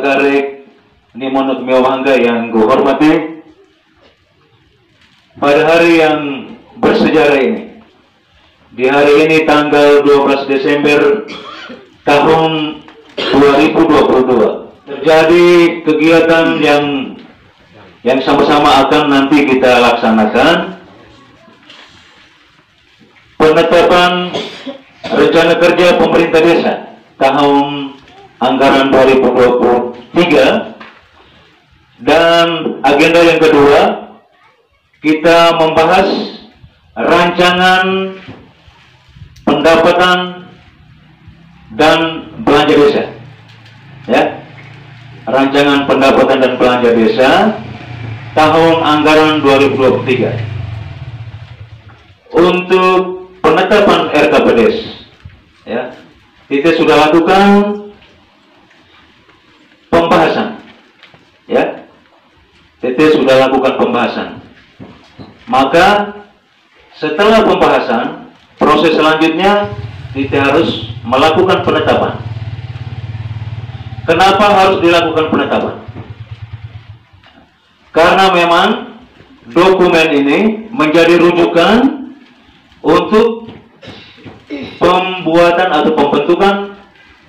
Karek Nimonut Miawangga yang gue hormati, pada hari yang bersejarah ini, di hari ini tanggal 12 Desember tahun 2022, terjadi kegiatan yang sama-sama akan nanti kita laksanakan, penetapan rencana kerja pemerintah desa tahun anggaran 2023, dan agenda yang kedua kita membahas rancangan pendapatan dan belanja desa, ya, rancangan pendapatan dan belanja desa tahun anggaran 2023. Untuk penetapan RKPDes, ya, kita sudah lakukan pembahasan, ya, kita sudah lakukan pembahasan. Maka setelah pembahasan, proses selanjutnya kita harus melakukan penetapan. Kenapa harus dilakukan penetapan? Karena memang dokumen ini menjadi rujukan untuk pembuatan atau pembentukan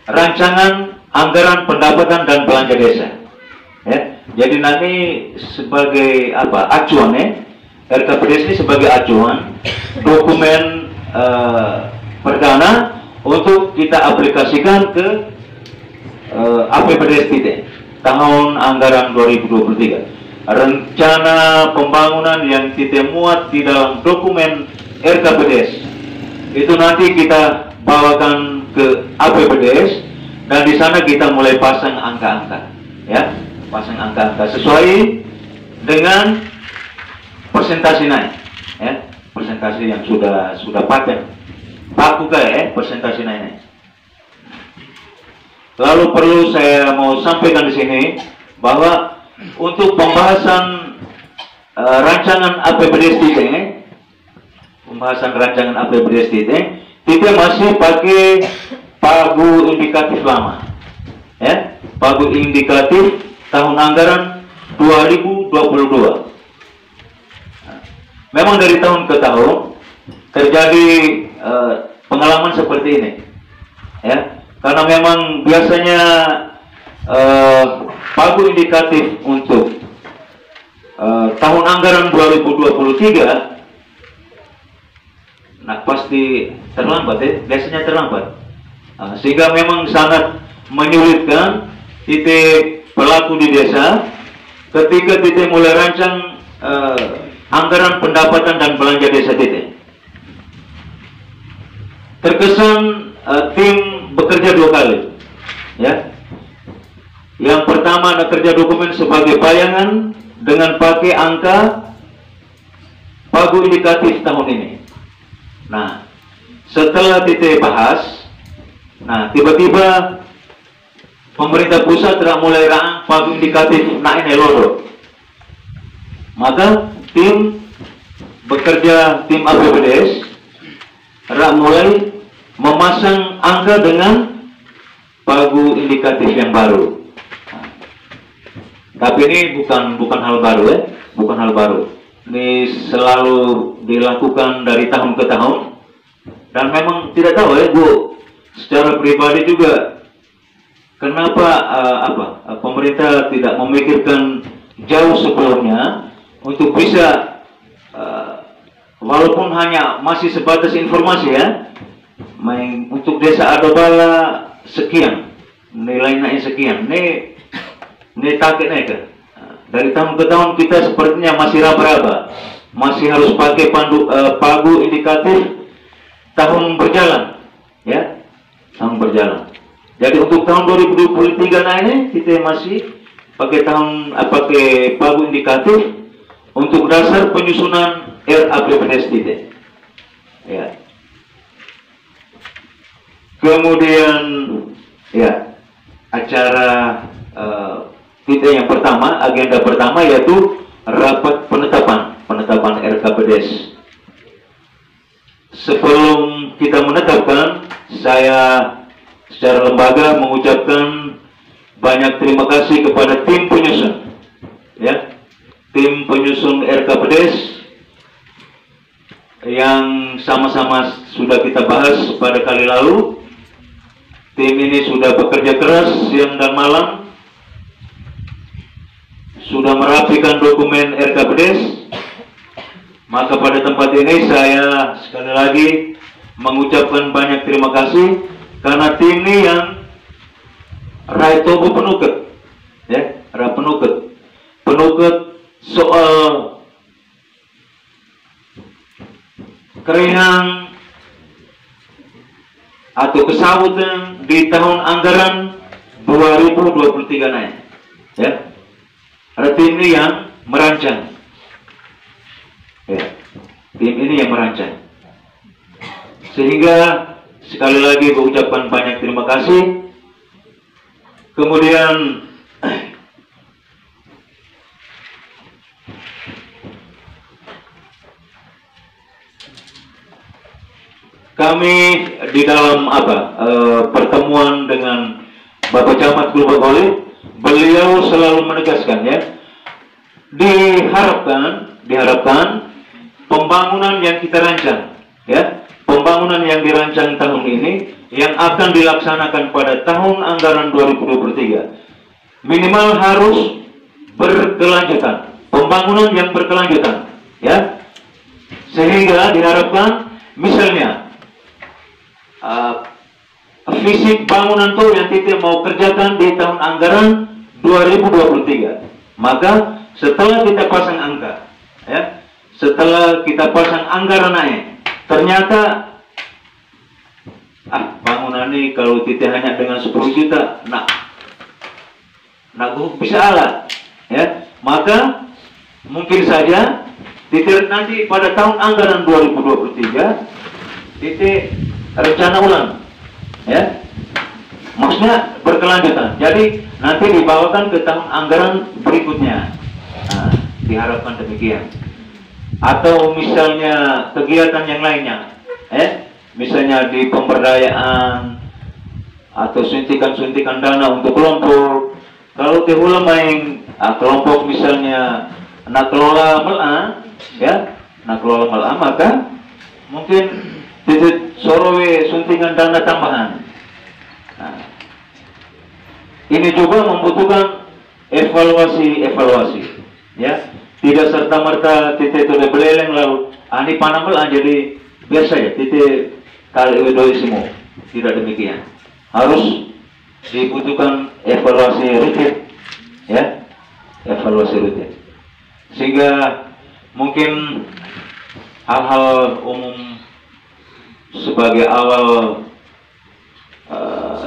rancangan anggaran pendapatan dan belanja desa, ya. Jadi nanti sebagai acuan, ya, RKPDes ini sebagai acuan dokumen perdana untuk kita aplikasikan ke APBDes kita tahun anggaran 2023. Rencana pembangunan yang kita muat di dalam dokumen RKPDes itu nanti kita bawakan ke APBDes, dan di sana kita mulai pasang angka-angka, ya, pasang angka-angka sesuai dengan persentase naik, ya, persentase yang sudah paten paku kayak, persentase naik. Lalu perlu saya mau sampaikan di sini bahwa untuk pembahasan rancangan APBDes kita, pembahasan rancangan APBDes kita masih pakai pagu indikatif lama, ya, pagu indikatif tahun anggaran 2022. Memang dari tahun ke tahun terjadi pengalaman seperti ini, ya, karena memang biasanya pagu indikatif untuk tahun anggaran 2023, nah pasti terlambat, ya, biasanya terlambat, sehingga memang sangat menyulitkan titik pelaku di desa ketika titik mulai rancang anggaran pendapatan dan belanja desa titik. Terkesan tim bekerja dua kali, ya. Yang pertama ada kerja dokumen sebagai bayangan dengan pakai angka pagu indikatif tahun ini. Nah, setelah titik bahas, nah tiba-tiba pemerintah pusat telah mulai rang pagu indikatif naik lodo. Maka tim bekerja, tim APBDes mulai memasang angka dengan pagu indikatif yang baru. Tapi ini bukan hal baru, ya, bukan hal baru. Ini selalu dilakukan dari tahun ke tahun, dan memang tidak tahu, ya, Bu, secara pribadi juga kenapa pemerintah tidak memikirkan jauh sebelumnya untuk bisa walaupun hanya masih sebatas informasi, ya, untuk desa Adobala sekian, nilai naik sekian, ini target naik. Dari tahun ke tahun kita sepertinya masih raba-raba, masih harus pakai pagu indikatif tahun berjalan, ya, tahun berjalan. Jadi untuk tahun 2023 nah ini kita masih pakai pakai pagu indikatif untuk dasar penyusunan RAPBDes kita, ya. Kemudian, ya, acara kita yang pertama, agenda pertama yaitu rapat penetapan RKPDes. Sebelum kita menetapkan, saya secara lembaga mengucapkan banyak terima kasih kepada tim penyusun, ya, tim penyusun RKPDes yang sama-sama sudah kita bahas pada kali lalu. Tim ini sudah bekerja keras siang dan malam, sudah merapikan dokumen RKPDes. Maka pada tempat ini saya sekali lagi mengucapkan banyak terima kasih karena tim ini yang rai tobo penuket, ya, rai penuket soal kerehang atau kesabutan di tahun anggaran 2023 naik, ya. Ada tim ini yang merancang, ya, tim ini yang merancang, sehingga sekali lagi mengucapkan banyak terima kasih. Kemudian kami di dalam pertemuan dengan Bapak Camat Kulubagoli, beliau selalu menegaskan, ya, diharapkan pembangunan yang kita rancang, ya, pembangunan yang dirancang tahun ini yang akan dilaksanakan pada tahun anggaran 2023 minimal harus berkelanjutan, pembangunan yang berkelanjutan, ya, sehingga diharapkan misalnya fisik bangunan tuh yang kita mau kerjakan di tahun anggaran 2023, maka setelah kita pasang angka, ya, setelah kita pasang anggaran naik, ternyata bangunan ini kalau kita hanya dengan 10 juta, nak bisa alat, ya, maka mungkin saja titik nanti pada tahun anggaran 2023 titik rencana ulang, ya, maksudnya berkelanjutan. Jadi nanti dibawakan ke tahun anggaran berikutnya. Nah, diharapkan demikian. Atau misalnya kegiatan yang lainnya, misalnya di pemberdayaan atau suntikan dana untuk kelompok. Kalau tehula main kelompok misalnya nak kelola mela, ya, nak kelola mela, maka mungkin titik sorowe suntikan dana tambahan. Nah, ini juga membutuhkan evaluasi, ya, tidak serta merta titik itu beleleng lalu ani panamel jadi biasa, ya, titik kali wedoi semua, tidak demikian. Harus dibutuhkan evaluasi rutin, ya, evaluasi rutin, sehingga mungkin hal-hal umum sebagai awal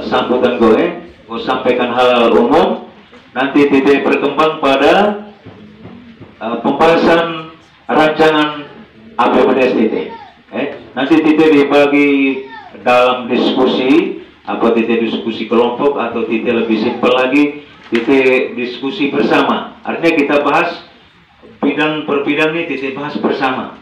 sambutan gue sampaikan hal-hal umum, nanti titik berkembang pada pembahasan rancangan APBDes titik. Nanti titik dibagi dalam diskusi, apa titik diskusi kelompok atau titik lebih simpel lagi titik diskusi bersama. Artinya kita bahas bidang per bidang ini titik bahas bersama.